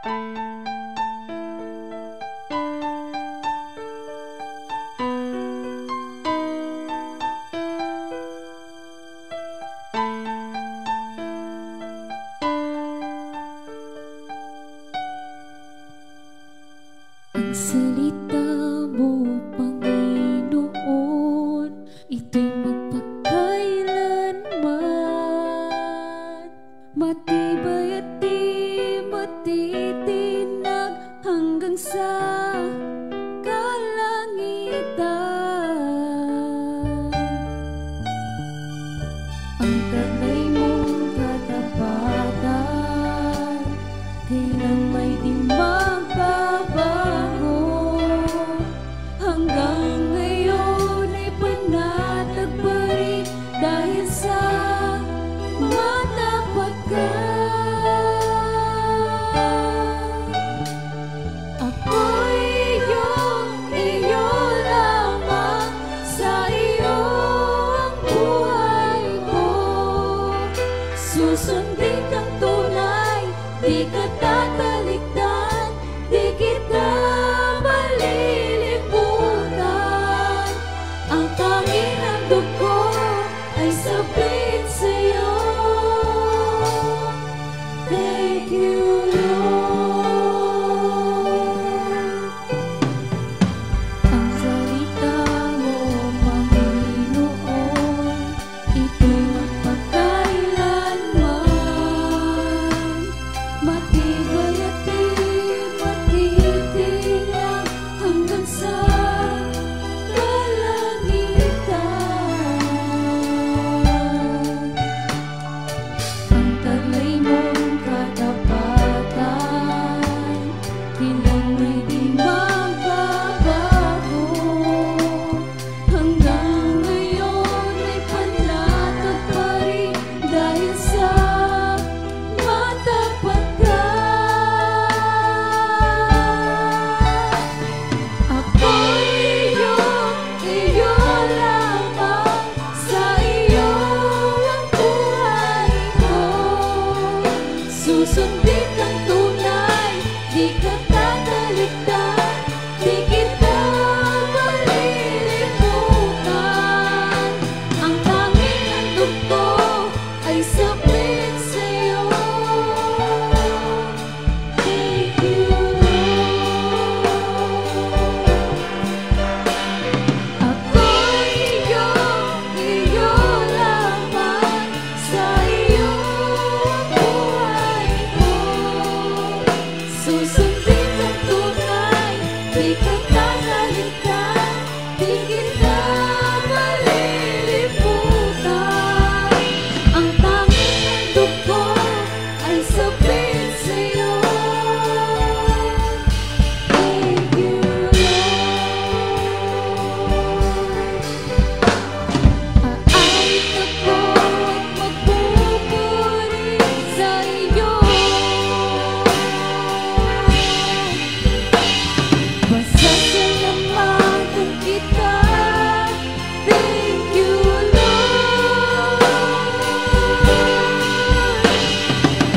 Ang salita mo, Panginoon, ito'y magpakailanman, matibay at di matitinag hanggang sa kalangitan. Ang taglay mong katapatan, kailan may di magbabago, hanggang ngayon ay panatag pa rin dahil sa matapat ka. Ako'y iyo lamang, sa iyo ang buhay ko. Susundin kang tunay, di ka tatalikdan, di kita malilimutan. Ang tanging handog ko ay sabihin sa'yo, thank you, Lord. Ang salita mo, Panginoon, ito'y magpakailanman, matibay at di matitinag hanggang sa kalangitan. Ang taglay mong katapatan, kailan may di magbabago, hanggang ngayon ay panatag pa rin dahil sa matapat ka. Ako'y iyo lamang, sa iyo ang buhay ko. Susundin kang tunay, di ka tatalikdan, di kita malilimutan. Ang tanging handog ko ay sabihin sa'yo, thank you, Lord. Ako'y iyo lamang, sa iyo ang buhay ko. Susundin kang tunay, di ka tatalikdan, di kita malilimutan. Ang tanging handog ko ay sabihin sa'yo, thank you, Lord. Aalit ako at magpupuri sa iyo. Pasasalamatan kita, thank you, Lord.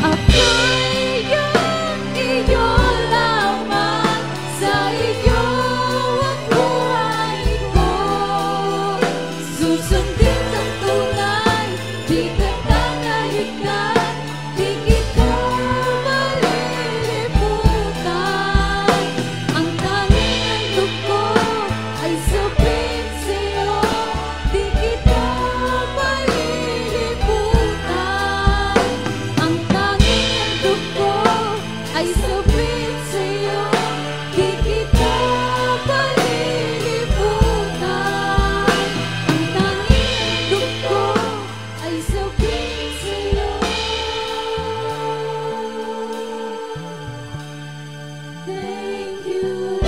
Ako'y iyo lamang, sa iyo ang buhay ko. Susundin kang tunay, di ka tatalikdan, di kita malilimutan. Ang tanging handog ko ay sabihin sa'yo, di kita malilimutan. Ang tanging handog ko ay sabihin sa'yo, di kita malilimutan. Ang tanging handog ko ay sabihin sa'yo, thank you,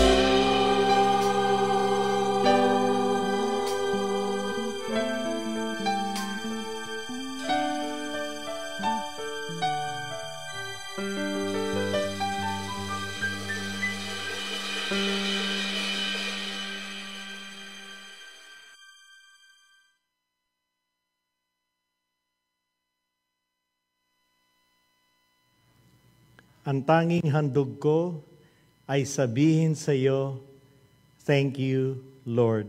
ang tanging handog ko ay sabihin sa iyo, thank you, Lord.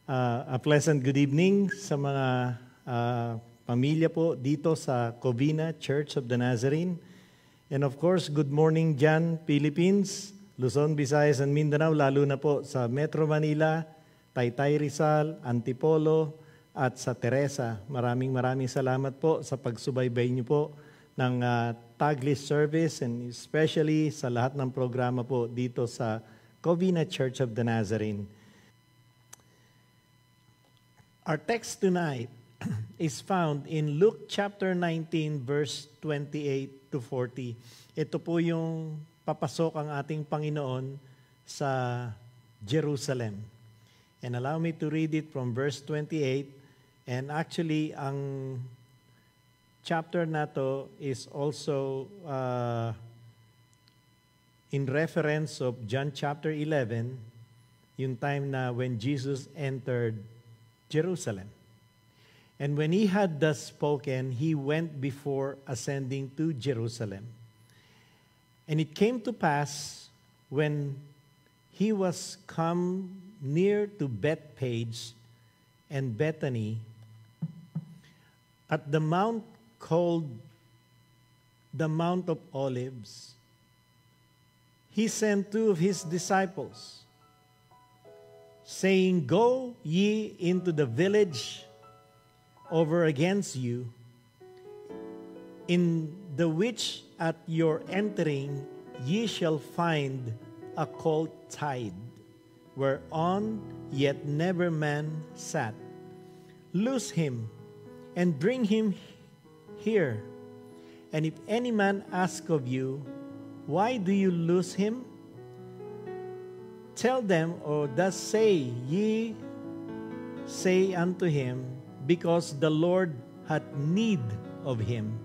A pleasant good evening sa mga pamilya po dito sa Covina Church of the Nazarene. And of course, good morning dyan, Philippines, Luzon, Visayas, and Mindanao, lalo na po sa Metro Manila, Taytay Rizal, Antipolo, at sa Teresa. Maraming salamat po sa pagsubaybay niyo po ng Taglis service and especially sa lahat ng programa po dito sa Covina Church of the Nazarene. Our text tonight is found in Luke chapter 19 verse 28 to 40. Ito po yung papasok ang ating Panginoon sa Jerusalem. And allow me to read it from verse 28. And actually, ang chapter na to is also in reference of John chapter 11, yung time na when Jesus entered Jerusalem. And when he had thus spoken, he went before ascending to Jerusalem. And it came to pass when he was come near to Bethphage and Bethany, at the mount called the Mount of Olives, he sent two of his disciples, saying, Go ye into the village over against you, in the which at your entering ye shall find a colt tied, whereon yet never man sat. Loose him, and bring him here. And if any man ask of you, Why do you loose him? Tell them, or thus say ye, say unto him, because the Lord had need of him.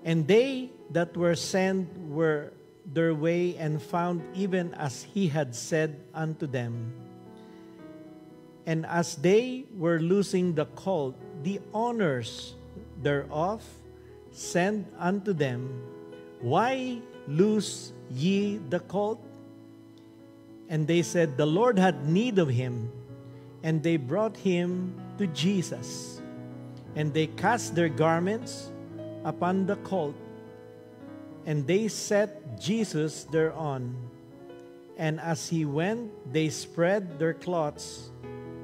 And they that were sent were their way and found even as he had said unto them. And as they were loosing the colt, the owners thereof sent unto them, Why loose ye the colt? And they said, The Lord had need of him. And they brought him to Jesus. And they cast their garments upon the colt, and they set Jesus thereon. And as he went, they spread their cloths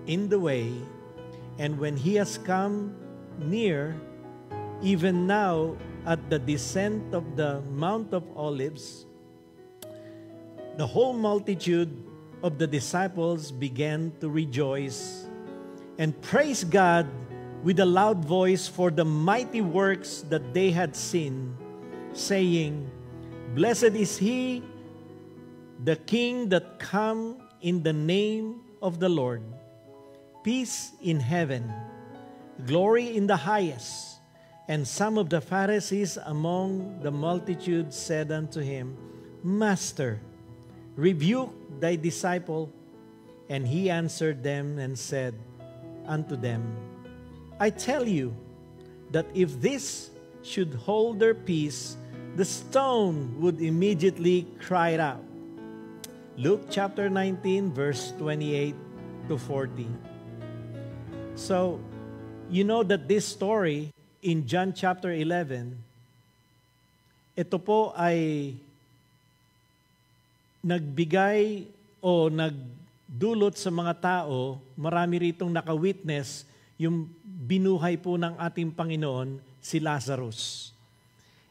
in the way. And when he has come near, even now at the descent of the Mount of Olives, the whole multitude of the disciples began to rejoice and praise God with a loud voice for the mighty works that they had seen, saying, Blessed is he, the King that come in the name of the Lord. Peace in heaven, glory in the highest. And some of the Pharisees among the multitude said unto him, Master, rebuke thy disciple. And he answered them and said unto them, I tell you that if this should hold their peace, the stone would immediately cry out. Luke chapter 19, verse 28 to 40. So, you know that this story in John chapter 11, ito po ay nagbigay o nagdulot sa mga tao, marami ritong naka-witness yung binuhay po ng ating Panginoon, si Lazarus.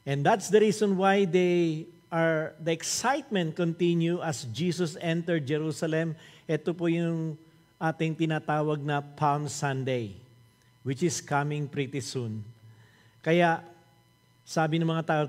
And that's the reason why the excitement continue as Jesus entered Jerusalem. Ito po yung ating tinatawag na Palm Sunday, which is coming pretty soon. Kaya, sabi ng mga tao,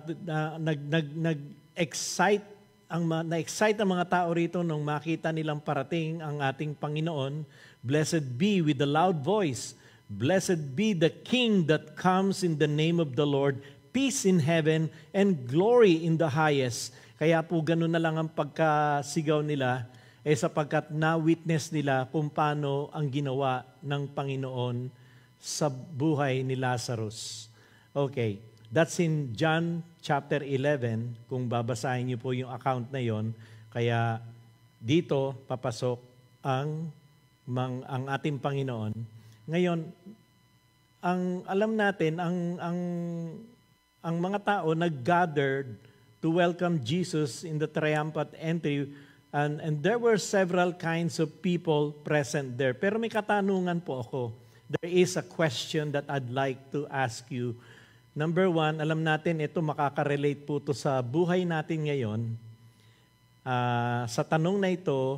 nag-excite ang mga tao rito nung makita nilang parating ang ating Panginoon. Blessed be with the loud voice. Blessed be the King that comes in the name of the Lord. Peace in heaven and glory in the highest. Kaya po ganun na lang ang pagkasigaw nila sapagkat na-witness nila kung paano ang ginawa ng Panginoon sa buhay ni Lazarus. Okay. That's in John chapter 11, kung babasahin niyo po yung account na yon. Kaya dito papasok ang ating Panginoon. Ngayon, ang alam natin, ang mga tao nag-gathered to welcome Jesus in the triumphant entry, and there were several kinds of people present there. Pero may katanungan po ako. There is a question that I'd like to ask you. Number one, alam natin ito makaka-relate po to sa buhay natin ngayon. Sa tanong na ito,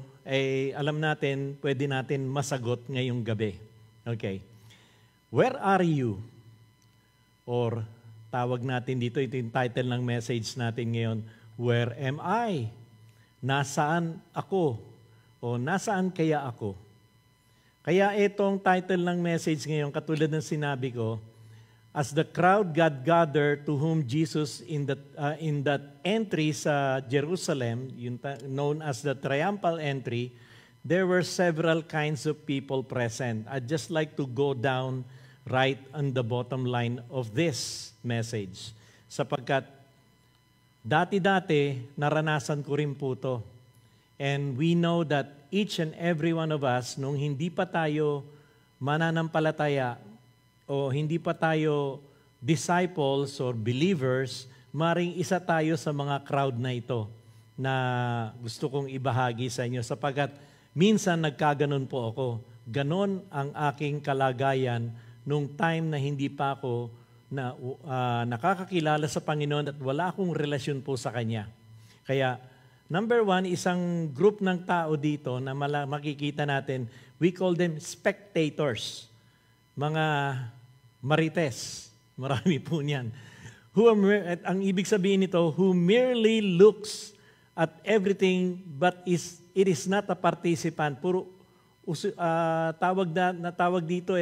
alam natin, pwede natin masagot ngayong gabi. Okay. Where are you? Or tawag natin dito, ito yung title ng message natin ngayon, Where am I? Nasaan ako? O nasaan kaya ako? Kaya itong title ng message ngayon, katulad ng sinabi ko, as the crowd got gathered to whom Jesus in that entry sa Jerusalem, known as the triumphal entry, there were several kinds of people present. I'd just like to go down right on the bottom line of this message. Sapagkat dati-dati, naranasan ko rin po to. And we know that each and every one of us, nung hindi pa tayo mananampalataya, o hindi pa tayo disciples or believers, maring isa tayo sa mga crowd na ito na gusto kong ibahagi sa inyo sapagkat minsan nagkaganon po ako. Ganon ang aking kalagayan nung time na hindi pa ako nakakakilala sa Panginoon at wala akong relasyon po sa Kanya. Kaya, number one, isang group ng tao dito na makikita natin, we call them spectators. Mga marites. Marami po niyan. Ang ibig sabihin nito, who merely looks at everything but it is not a participant. Puro tawag dito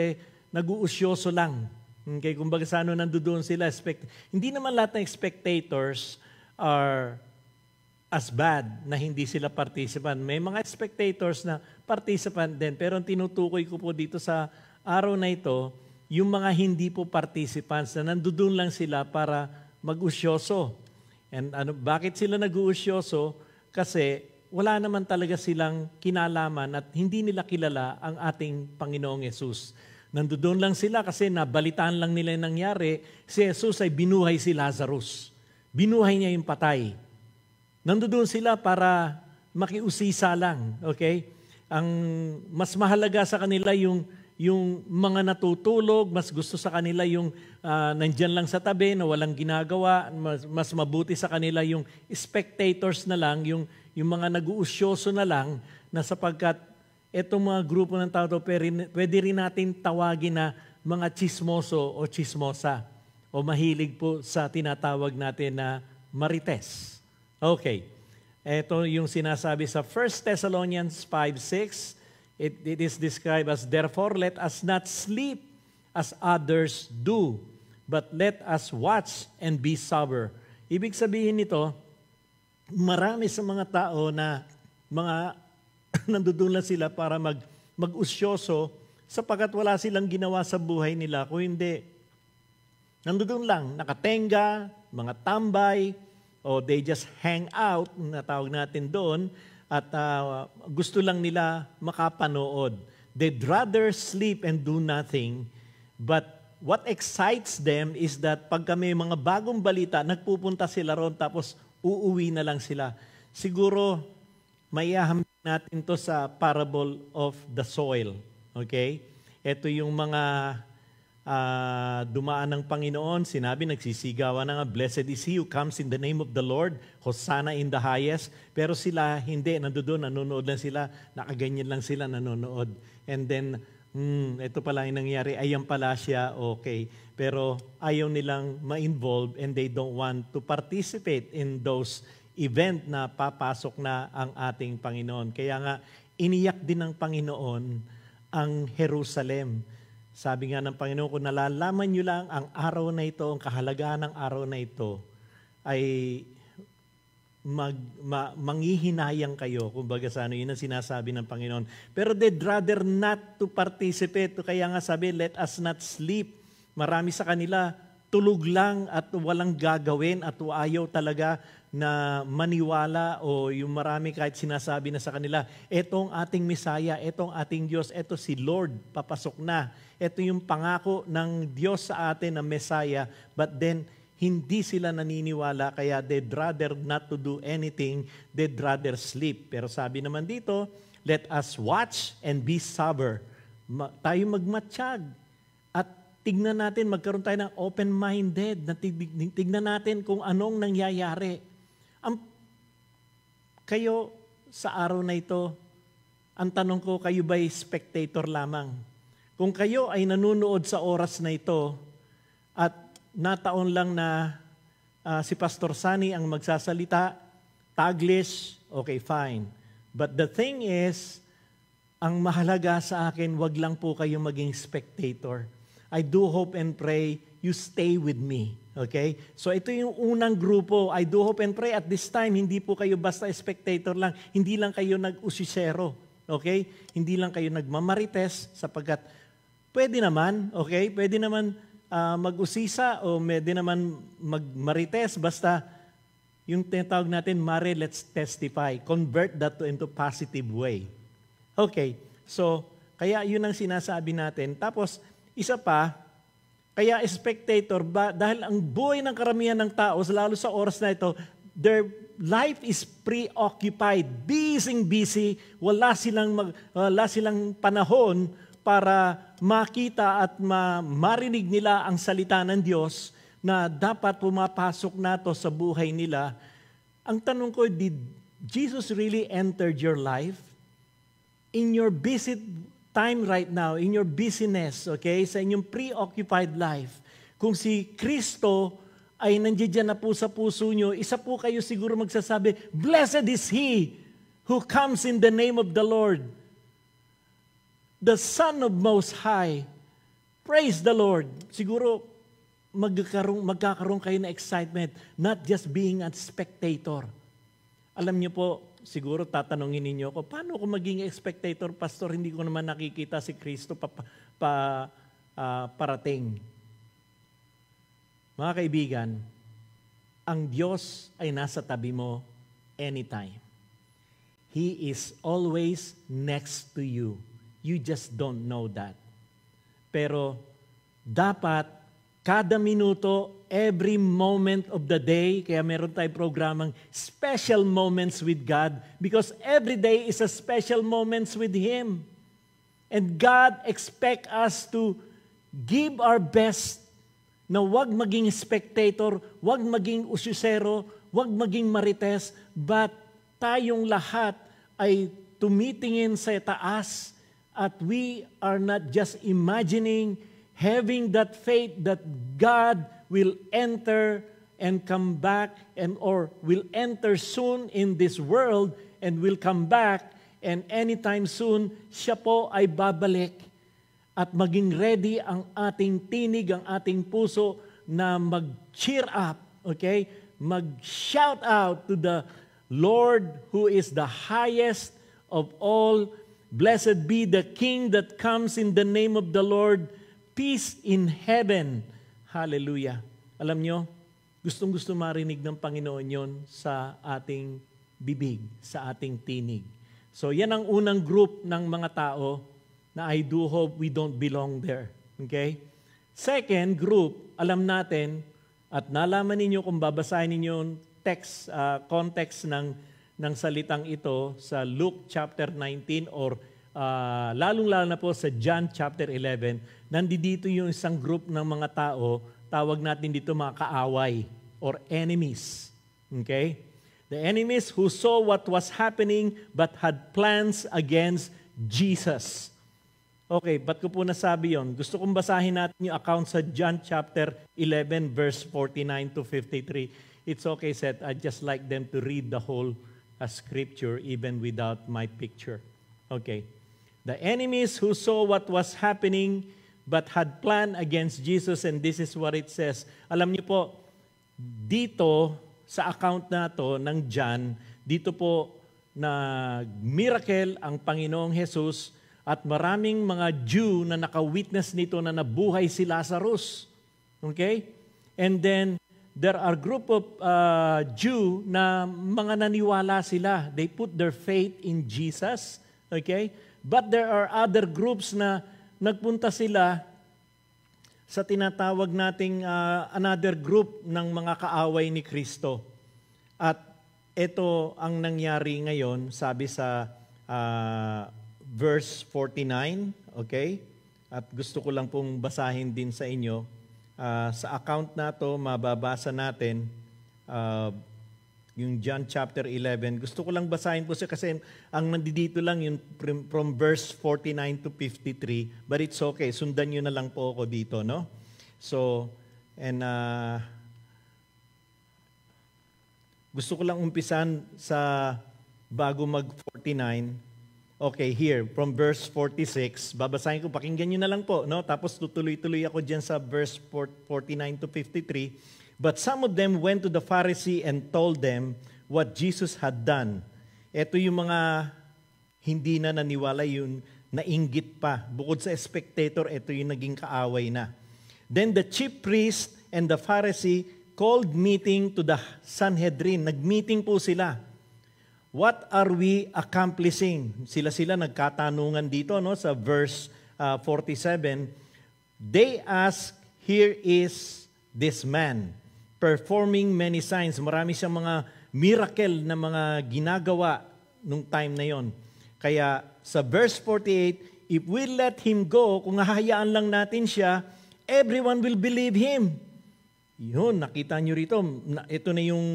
nag-uusyoso lang. Okay, kumbaga sa ano nandoon sila. Hindi naman lahat ng spectators are as bad na hindi sila participant. May mga spectators na participant din. Pero ang tinutukoy ko po dito sa araw na ito, yung mga hindi po participants na nandoon lang sila para mag-usyoso. And bakit sila nag-uusyoso? Kasi wala naman talaga silang kinalaman at hindi nila kilala ang ating Panginoong Yesus. Nandoon lang sila kasi nabalitaan lang nila yung nangyari. Si Jesus ay binuhay si Lazarus. Binuhay niya yung patay. Nandoon sila para makiusisa lang. Okay? Ang mas mahalaga sa kanila yung mga natutulog, mas gusto sa kanila yung nandyan lang sa tabi na walang ginagawa, mas mabuti sa kanila yung spectators na lang, yung mga nag-uusyoso na lang, na sapagkat itong mga grupo ng tao, pwede rin natin tawagin na mga chismoso o chismosa, o mahilig po sa tinatawag natin na marites. Okay, ito yung sinasabi sa 1 Thessalonians 5:6, It is described as, therefore let us not sleep as others do, but let us watch and be sober. Ibig sabihin nito, marami sa mga tao na mga nandoon lang sila para mag-usyoso sapagkat wala silang ginawa sa buhay nila. Kung hindi, nandoon lang, nakatenga, mga tambay, o they just hang out, natawag natin doon, at gusto lang nila makapanood. They'd rather sleep and do nothing, but what excites them is that pag may mga bagong balita, nagpupunta sila ron tapos uuwi na lang sila. Siguro, maiahambing natin to sa parable of the soil. Okay? Ito yung mga dumaan ng Panginoon, sinabi, nagsisigawan na nga, blessed is he who comes in the name of the Lord, Hosanna in the highest. Pero sila, hindi, nandoon, nanonood lang sila, nakaganyan lang sila, nanonood. And then, ito pala yung nangyari, ayan pala siya, okay. Pero ayaw nilang ma-involve and they don't want to participate in those event na papasok na ang ating Panginoon. Kaya nga, iniyak din ng Panginoon ang Jerusalem. Sabi nga ng Panginoon, kung nalalaman nyo lang ang araw na ito, ang kahalagahan ng araw na ito, ay manghihinayang kayo. Kumbaga sa yun ang sinasabi ng Panginoon. Pero they'd rather not to participate. Kaya nga sabi, let us not sleep. Marami sa kanila, tulog lang at walang gagawin at ayaw talaga na maniwala o yung marami kahit sinasabi na sa kanila, etong ating Misaya, etong ating Diyos, eto si Lord, papasok na. Ito yung pangako ng Diyos sa atin na Mesaya, but then hindi sila naniniwala kaya they'd rather not to do anything, they'd rather sleep. Pero sabi naman dito, let us watch and be sober. Tayo magmatsyag at tignan natin, magkaroon tayo ng open-minded, na tignan natin kung anong nangyayari. Kayo sa araw na ito, ang tanong ko, kayo ba'y spectator lamang? Kung kayo ay nanunood sa oras na ito at nataon lang na si Pastor Sunny ang magsasalita, Taglish, okay, fine. But the thing is, ang mahalaga sa akin, wag lang po kayo maging spectator. I do hope and pray you stay with me. Okay? So ito yung unang grupo. I do hope and pray at this time, hindi po kayo basta spectator lang. Hindi lang kayo nag-usisero. Okay? Hindi lang kayo nagmamarites sapagkat pwede naman, okay? Pwede naman mag-usisa o pwede naman magmarites basta yung tinatawag natin, Mare, let's testify. Convert that into positive way. Okay. So, kaya yun ang sinasabi natin. Tapos, isa pa, kaya spectator, dahil ang buhay ng karamihan ng tao, lalo sa oras na ito, their life is preoccupied, busy, wala silang panahon para makita at marinig nila ang salita ng Diyos na dapat pumapasok na to sa buhay nila. Ang tanong ko, did Jesus really entered your life? In your busy time right now, in your busyness, okay, sa inyong preoccupied life, kung si Kristo ay nandiyan na po sa puso nyo, isa po kayo siguro magsasabi, blessed is He who comes in the name of the Lord, the Son of Most High. Praise the Lord. Siguro magkakaroon kayo na excitement, not just being a spectator. Alam niyo po, siguro tatanungin ninyo ako, paano ko maging spectator, Pastor? Hindi ko naman nakikita si Kristo parating. Mga kaibigan, ang Diyos ay nasa tabi mo anytime. He is always next to you. You just don't know that. Pero dapat kada minuto, every moment of the day, kaya meron tayong programang special moments with God because every day is a special moments with Him. And God expect us to give our best na wag maging spectator, wag maging usyusero, wag maging marites, but tayong lahat ay tumitingin sa taas at we are not just imagining having that faith that God will enter and come back or will enter soon in this world and will come back and anytime soon, siya po ay babalik at maging ready ang ating tinig, ang ating puso na mag-cheer up, okay? Mag-shout out to the Lord who is the highest of all. Blessed be the King that comes in the name of the Lord. Peace in heaven. Hallelujah. Alam nyo, gustong-gusto marinig ng Panginoon yon sa ating bibig, sa ating tinig. So yan ang unang group ng mga tao na I do hope we don't belong there. Okay? Second group, alam natin at nalaman ninyo kung babasahin ninyo yung text, context ng salitang ito sa Luke chapter 19 or lalong-lalo na po sa John chapter 11, nandito yung isang group ng mga tao, tawag natin dito mga kaaway or enemies. Okay? The enemies who saw what was happening but had plans against Jesus. Okay, ba't ko po nasabi yon? Gusto kong basahin natin yung account sa John chapter 11 verse 49 to 53. It's okay, Seth. I just like them to read the whole scripture even without my picture. Okay. The enemies who saw what was happening but had planned against Jesus, and this is what it says. Alam niyo po, dito sa account na to ng John, dito po na miracle ang Panginoong Jesus at maraming mga Jew na naka-witness nito na nabuhay si Lazarus. Okay? And then, there are group of Jew na mga naniwala sila. They put their faith in Jesus. Okay? But there are other groups na nagpunta sila sa tinatawag nating another group ng mga kaaway ni Kristo. At ito ang nangyari ngayon, sabi sa verse 49, okay? At gusto ko lang pong basahin din sa inyo. Sa account na to, mababasa natin yung John chapter 11. Gusto ko lang basahin po siya kasi ang nandito lang yung from verse 49 to 53. But it's okay, sundan nyo na lang po ako dito, no? So, and gusto ko lang umpisan sa bago mag-49. Okay, here, from verse 46, babasahin ko, pakinggan nyo na lang po, no? Tapos tutuloy-tuloy ako dyan sa verse 49 to 53. But some of them went to the Pharisee and told them what Jesus had done. Ito yung mga hindi na naniwala, yung nainggit pa. Bukod sa spectator, ito yung naging kaaway na. Then the chief priest and the Pharisee called meeting to the Sanhedrin. Nag-meeting po sila. What are we accomplishing? Sila nagkatanungan dito, no, sa verse 47. They ask, here is this man performing many signs. Marami siyang mga miracle na mga ginagawa nung time na yon. Kaya sa verse 48, if we let him go, kung hahayaan lang natin siya, everyone will believe him. Yun, nakita nyo rito, ito na yung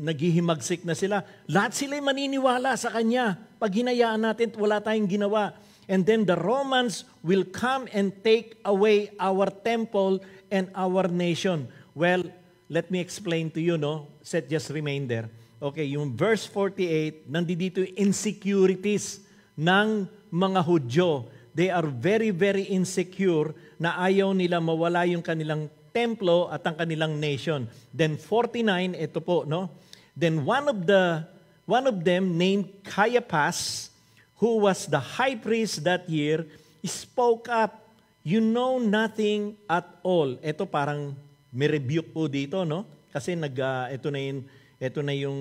naghihimagsik na sila. Lahat sila'y maniniwala sa kanya. Pag hinayaan natin, wala tayong ginawa. And then the Romans will come and take away our temple and our nation. Well, let me explain to you, no? Set just remain there. Okay, yung verse 48, nandito yung insecurities ng mga Hudyo. They are very, very insecure na ayaw nila mawala yung kanilang templo at ang kanilang nation. Then 49, ito po, no? Then one of them named Caiaphas, who was the high priest that year, spoke up, you know nothing at all. Ito parang may rebuke po dito, no? Kasi ito na yung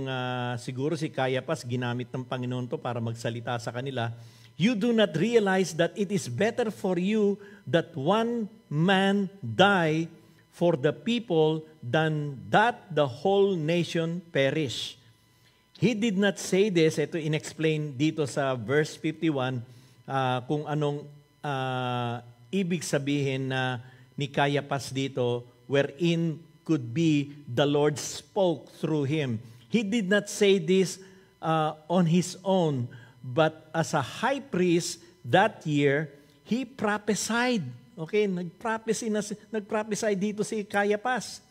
siguro si Caiaphas ginamit ng Panginoon to para magsalita sa kanila. You do not realize that it is better for you that one man die for the people than that the whole nation perish. He did not say this, ito inexplain dito sa verse 51, kung anong ibig sabihin na ni Caiaphas dito, wherein could be the Lord spoke through him. He did not say this on his own, but as a high priest that year, he prophesied. Okay, nagprophesy dito si Caiaphas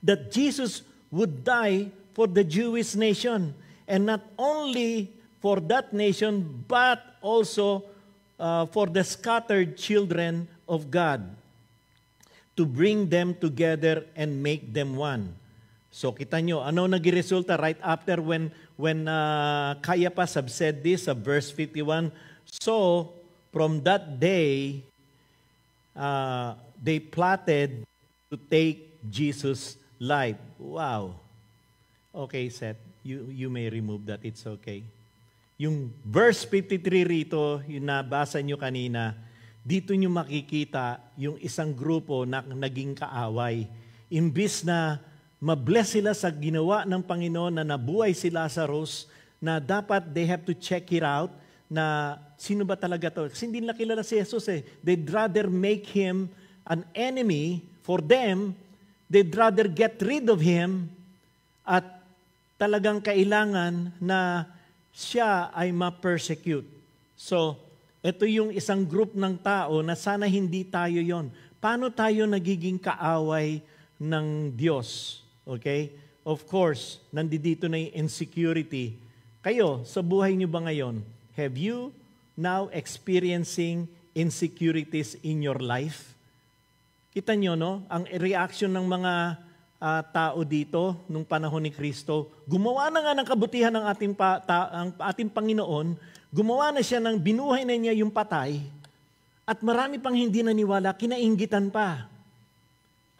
that Jesus would die for the Jewish nation, and not only for that nation, but also for the scattered children of God, to bring them together and make them one. So kita nyo, ano nagresulta right after when Caiaphas have said this, verse 51, so from that day, they plotted to take Jesus' life. Wow. Okay, Seth, you may remove that. It's okay. Yung verse 53 rito, yung nabasa nyo kanina, dito nyo makikita yung isang grupo na naging kaaway. Imbis na mabless sila sa ginawa ng Panginoon na nabuhay si Lazarus, na dapat they have to check it out, na sino ba talaga to? Kasi hindi nila kilala si Jesus eh. They'd rather make him an enemy for them. They'd rather get rid of him at talagang kailangan na siya ay ma-persecute. So, ito yung isang group ng tao na sana hindi tayo yon. Paano tayo nagiging kaaway ng Diyos? Okay? Of course, nandito na yung insecurity. Kayo, sa buhay niyo ba ngayon, have you now experiencing insecurities in your life? Kita nyo, no? Ang reaction ng mga tao dito nung panahon ni Kristo, gumawa na nga ng kabutihan ng ating Panginoon, gumawa na siya ng binuhay na niya yung patay, at marami pang hindi naniwala, kinainggitan pa.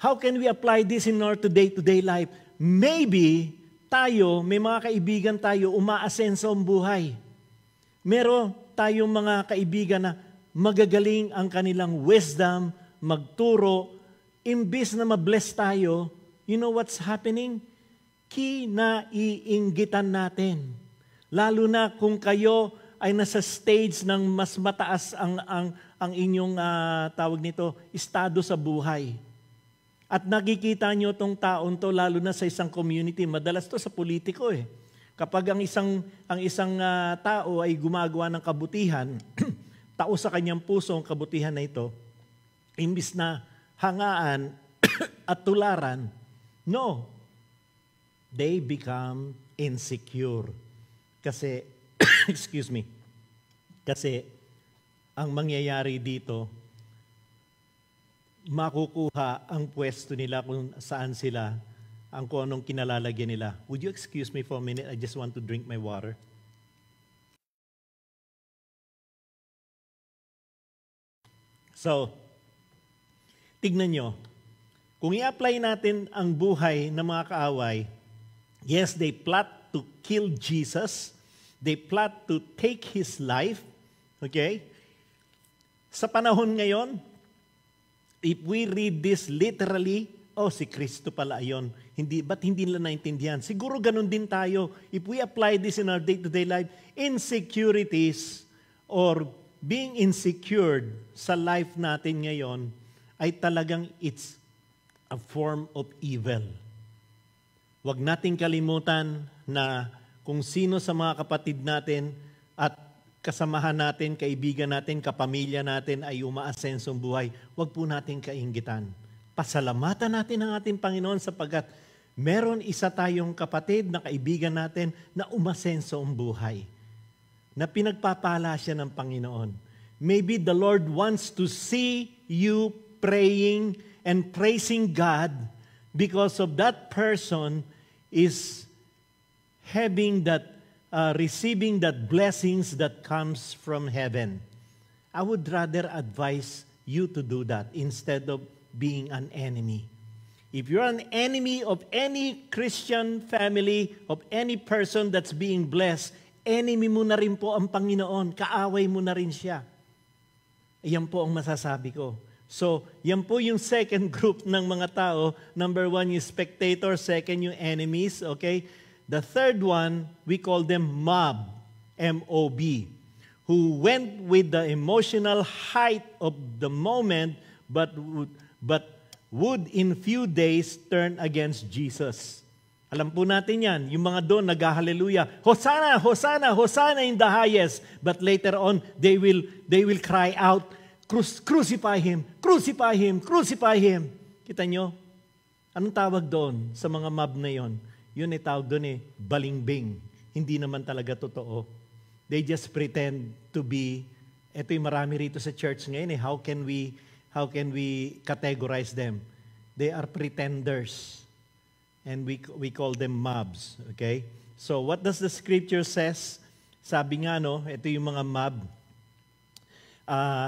How can we apply this in our today-to-day life? Maybe tayo, may mga kaibigan tayo, umaasenso ang buhay. Meron tayong mga kaibigan na magagaling ang kanilang wisdom, magturo. Imbis na mabless tayo, you know what's happening? Kinaiinggitan natin. Lalo na kung kayo ay nasa stage ng mas mataas ang inyong tawag nito, estado sa buhay. At nakikita nyo tong taon to, lalo na sa isang community, madalas to sa politiko eh. Kapag ang isang tao ay gumagawa ng kabutihan, tao sa kanyang puso ang kabutihan na ito, imbis na hangaan at tularan, no, they become insecure. Kasi, excuse me, kasi ang mangyayari dito, makukuha ang pwesto nila kung saan sila, ang kung anong kinalalagyan nila. Would you excuse me for a minute? I just want to drink my water. So, tignan nyo, kung i-apply natin ang buhay ng mga kaaway, yes, they plot to kill Jesus. They plot to take His life. Okay? Sa panahon ngayon, if we read this literally, oh, si Kristo pala yun. Ba't hindi nila naintindihan? Siguro ganun din tayo. If we apply this in our day-to-day life, insecurities or being insecure sa life natin ngayon ay talagang it's a form of evil. Huwag nating kalimutan na kung sino sa mga kapatid natin at kasamahan natin, kaibigan natin, kapamilya natin ay umaasensong buhay, huwag po natin kainggitan. Pasalamatan natin ang ating Panginoon sapagkat meron isa tayong kapatid na kaibigan natin na umasenso ang buhay, na pinagpapala siya ng Panginoon. Maybe the Lord wants to see you praying and praising God because of that person is having that receiving that blessings that comes from heaven. I would rather advise you to do that instead of being an enemy. If you're an enemy of any Christian family, of any person that's being blessed, enemy mo na rin po ang Panginoon, kaaway mo na rin siya. Yan po ang masasabi ko. So, yan po yung second group ng mga tao. Number one, yung spectators. Second, yung enemies. Okay? The third one, we call them mob, M-O-B, who went with the emotional height of the moment but would in few days turn against Jesus. Alam po natin yan, yung mga doon nag-hallelujah, Hosanna, Hosanna, Hosanna in the highest. But later on, they will cry out, crucify Him, crucify Him, crucify Him. Kita nyo? Anong tawag doon sa mga mob na yon? Yun ay tawag doon balingbing. Hindi naman talaga totoo. They just pretend to be, ito yung marami rito sa church ngayon how can we categorize them? They are pretenders. And we call them mobs. Okay? So what does the scripture says? Sabi nga ito yung mga mob.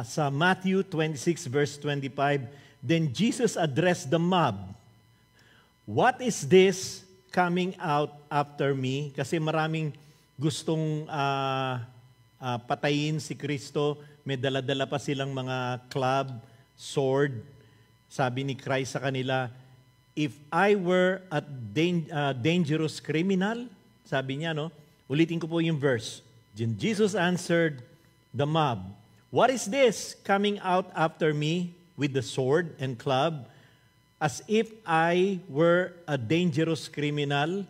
Sa Matthew 26 verse 25, then Jesus addressed the mob. What is this coming out after me? Kasi maraming gustong patayin si Kristo. May dala-dala pa silang mga club, sword. Sabi ni Christ sa kanila, if I were a dangerous criminal, sabi niya, ulitin ko po yung verse. Jesus answered the mob, what is this coming out after me with the sword and club? As if I were a dangerous criminal.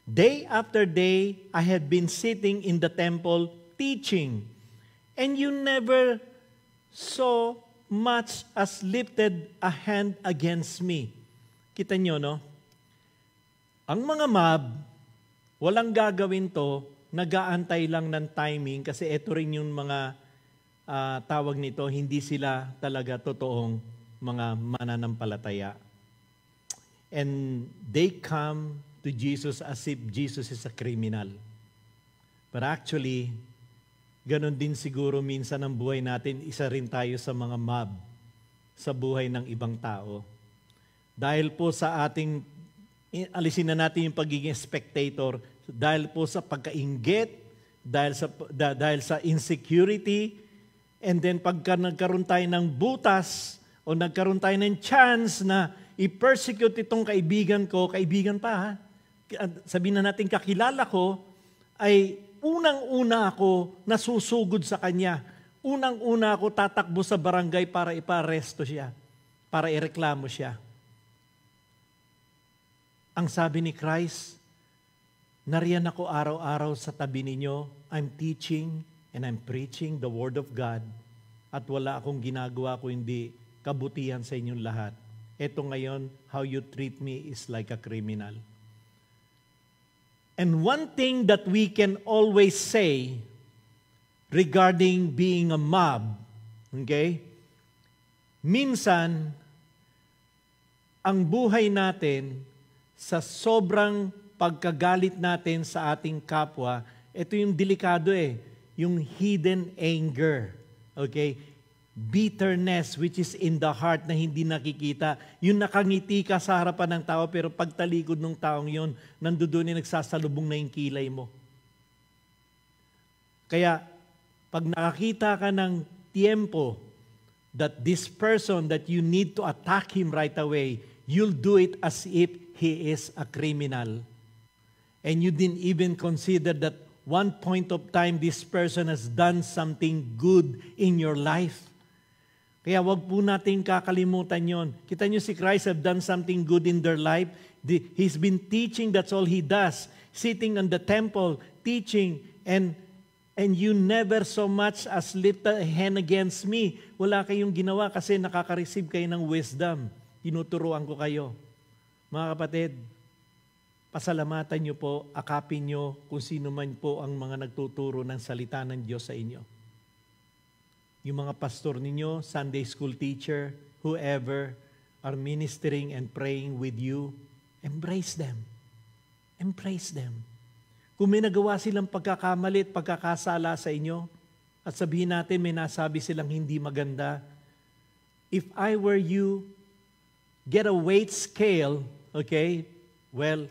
Day after day, I had been sitting in the temple teaching, and you never so much as lifted a hand against me. Kita nyo, Ang mga mob, walang gagawin to, nag-aantay lang ng timing kasi ito rin yung mga tawag nito, hindi sila talaga totoong mga mananampalataya. And they come to Jesus as if Jesus is a criminal. But actually, ganon din siguro minsan ang buhay natin, isa rin tayo sa mga mob sa buhay ng ibang tao. Dahil po sa ating, alisin na natin yung pagiging spectator, dahil po sa pagkainggit, dahil sa insecurity, and then pagka nagkaroon tayo ng butas o nagkaroon tayo ng chance na i-persecute itong kaibigan ko, kaibigan pa ha, sabihin na natin kakilala ko, ay unang-una ako nasusugod sa kanya. Unang-una ako tatakbo sa barangay para iparesto siya, para ireklamo siya. Ang sabi ni Christ, nariyan ako araw-araw sa tabi ninyo. I'm teaching and I'm preaching the Word of God. At wala akong ginagawa kundi kabutihan sa inyong lahat. Ito ngayon, how you treat me is like a criminal. And one thing that we can always say regarding being a mob, okay? Minsan, ang buhay natin sa sobrang pagkagalit natin sa ating kapwa, ito yung delikado yung hidden anger. Okay? Bitterness which is in the heart na hindi nakikita. Yung nakangiti ka sa harapan ng tao pero pagtalikod ng taong yun, nandoon yung nagsasalubong na yung kilay mo. Kaya, pag nakakita ka ng tiempo that this person that you need to attack him right away, you'll do it as if he is a criminal. And you didn't even consider that one point of time this person has done something good in your life. Kaya wag po natin kakalimutan yon. Kita nyo si Christ have done something good in their life. He's been teaching, that's all He does. Sitting on the temple, teaching, and you never so much as lift a hand against me. Wala kayong ginawa kasi nakaka-receive kayo ng wisdom. Tinuturuan ko kayo. Mga kapatid, pasalamatan nyo po, akapin nyo kung sino man po ang mga nagtuturo ng salita ng Diyos sa inyo. Yung mga pastor ninyo, Sunday school teacher, whoever are ministering and praying with you, embrace them. Embrace them. Kung may nagawa silang pagkakamali at pagkakasala sa inyo, at sabihin natin may nasabi silang hindi maganda, if I were you, get a weight scale, okay? Well,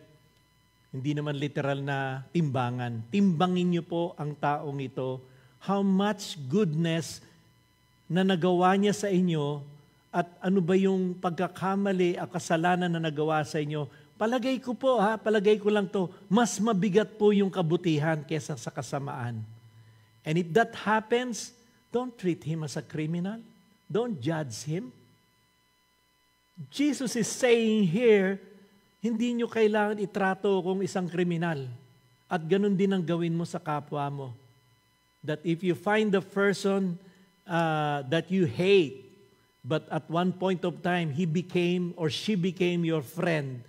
hindi naman literal na timbangan. Timbangin niyo po ang taong ito, how much goodness na nagawa niya sa inyo at ano ba yung pagkakamali at kasalanan na nagawa sa inyo. Palagay ko po palagay ko lang to, mas mabigat po yung kabutihan kesa sa kasamaan. And if that happens, don't treat him as a criminal. Don't judge him. Jesus is saying here, hindi nyo kailangan itrato kung isang kriminal. At ganun din ang gawin mo sa kapwa mo. That if you find the person that you hate, but at one point of time, he became or she became your friend,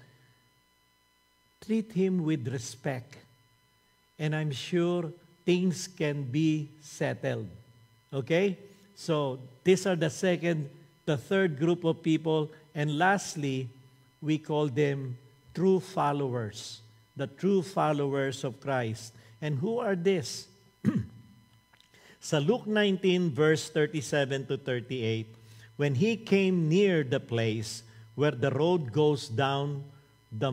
treat him with respect. And I'm sure things can be settled. Okay? So, these are the third group of people. And lastly, we call them true followers. The true followers of Christ. And who are these? Sa Luke 19, verse 37 to 38, when he came near the place where the road goes down the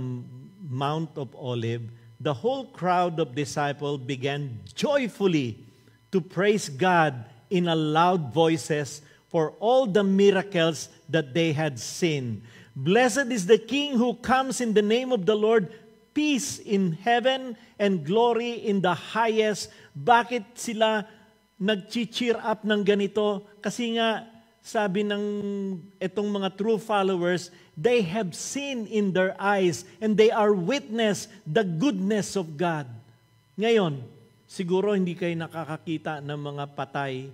Mount of Olives, the whole crowd of disciples began joyfully to praise God in a loud voices for all the miracles that they had seen. Blessed is the King who comes in the name of the Lord, peace in heaven and glory in the highest. Bakit sila nag-cheer up ng ganito? Kasi nga, sabi ng itong mga true followers, they have seen in their eyes and they are witness the goodness of God. Ngayon, siguro hindi kayo nakakakita ng mga patay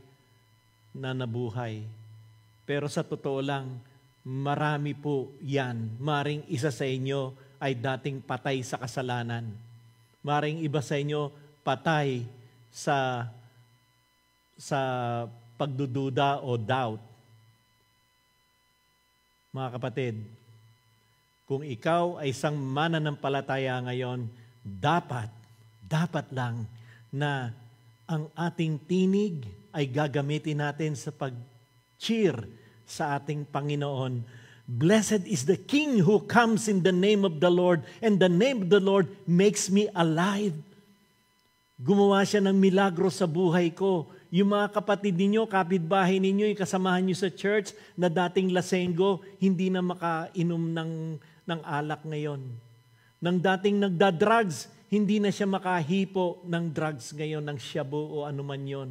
na nabuhay. Pero sa totoo lang, marami po yan. Maring isa sa inyo ay dating patay sa kasalanan. Maring iba sa inyo patay sa pagdududa o doubt. Mga kapatid, kung ikaw ay isang mananampalataya ngayon, dapat lang na ang ating tinig ay gagamitin natin sa pag-cheer sa ating Panginoon Blessed is the King who comes in the name of the Lord, and the name of the Lord makes me alive. Gumawa siya ng milagro sa buhay ko. Yung mga kapatid ninyo, kapitbahay ninyo, yung kasamahan nyo sa church na dating lasenggo, hindi na makainom ng alak ngayon. Nang dating nagda-drugs, hindi na siya makahipo ng drugs ngayon, ng shabu o anuman yon.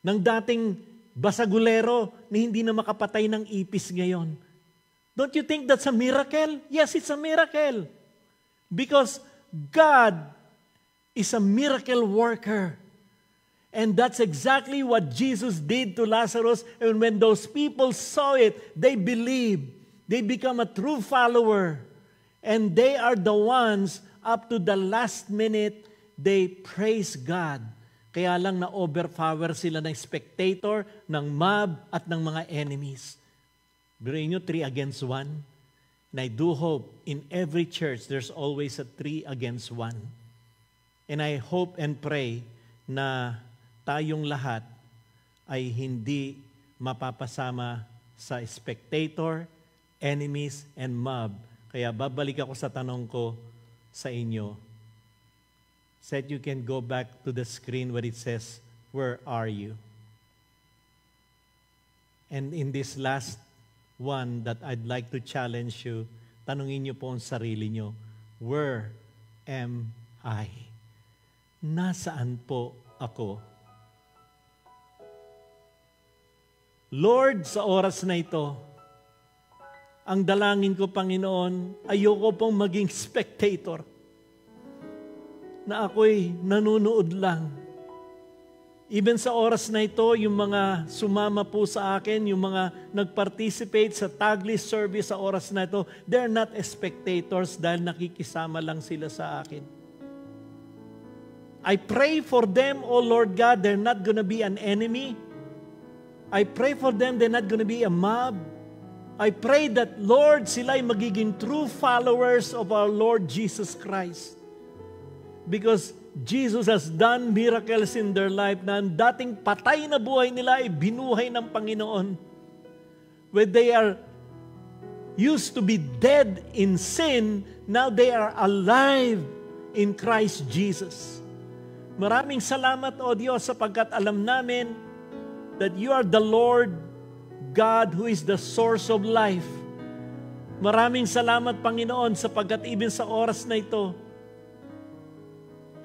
Nang dating basagulero na hindi na makapatay ng ipis ngayon. Don't you think that's a miracle? Yes, it's a miracle. Because God is a miracle worker. And that's exactly what Jesus did to Lazarus. And when those people saw it, they believed. They become a true follower. And they are the ones, up to the last minute, they praise God. Kaya lang na-overpower sila ng spectator, ng mob, at ng mga enemies. Biruin nyo, 3 against 1. And I do hope in every church, there's always a 3 against 1. And I hope and pray na tayong lahat ay hindi mapapasama sa spectator, enemies, and mob. Kaya babalik ako sa tanong ko sa inyo. Said you can go back to the screen where it says, where are you? And in this last one that I'd like to challenge you, tanungin niyo po ang sarili niyo, where am I? Nasaan po ako? Lord, sa oras na ito, ang dalangin ko, Panginoon, ayoko pong maging spectator na ako'y nanunood lang. Even sa oras na ito, yung mga sumama po sa akin, yung mga nag-participate sa Taglist service sa oras na ito, they're not spectators dahil nakikisama lang sila sa akin. I pray for them, O Lord God, they're not gonna be an enemy. I pray for them, they're not gonna be a mob. I pray that, Lord, sila'y magiging true followers of our Lord Jesus Christ. Because Jesus has done miracles in their life na dating patay na buhay nila ay binuhay ng Panginoon. When they are used to be dead in sin, now they are alive in Christ Jesus. Maraming salamat, O Diyos, sapagkat alam namin that you are the Lord God who is the source of life. Maraming salamat, Panginoon, sapagkat even sa oras na ito,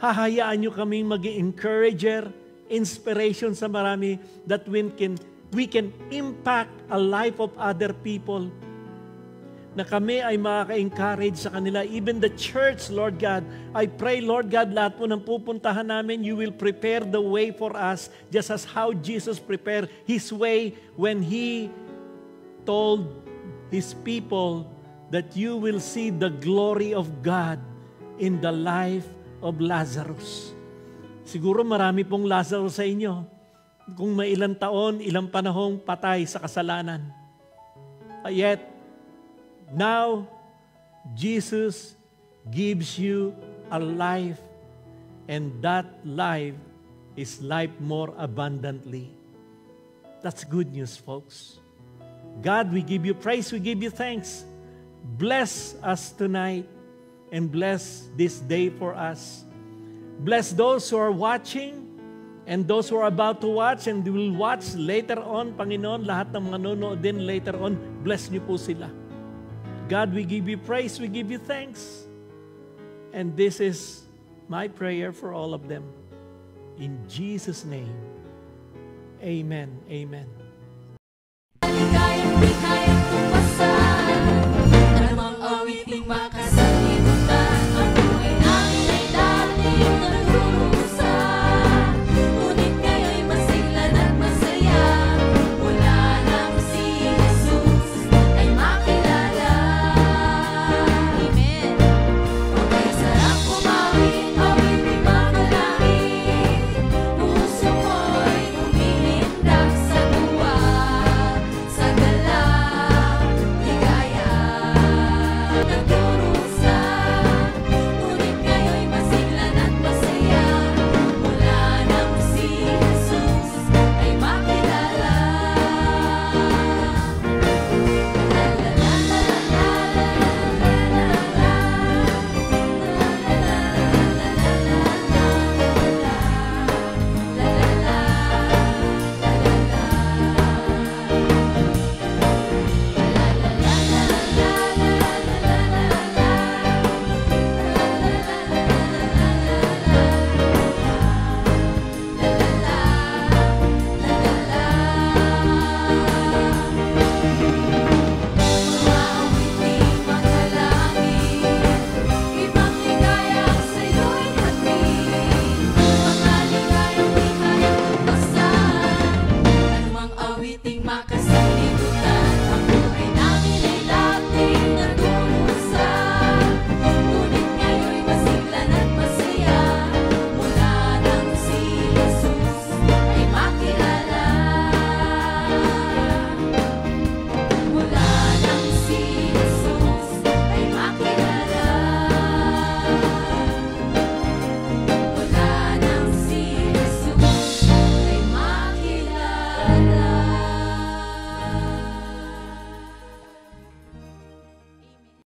hahayaan nyo kaming maging encourager, inspiration sa marami that we can impact a life of other people. Na kami ay makaka-encourage sa kanila. Even the church, Lord God, I pray, Lord God, lahat po ng pupuntahan namin, you will prepare the way for us just as how Jesus prepared His way when He told His people that you will see the glory of God in the life of Lazarus. Siguro marami pong Lazarus sa inyo. Kung may ilang taon, ilang panahong patay sa kasalanan. Yet, now, Jesus gives you a life, and that life is life more abundantly. That's good news, folks. God, we give you praise, we give you thanks. Bless us tonight, and bless this day for us. Bless those who are watching and those who are about to watch and will watch later on, Panginoon, lahat ng mga nanonood din later on, bless niyo po sila. God, we give you praise, we give you thanks. And this is my prayer for all of them. In Jesus' name, amen, amen. Ligayang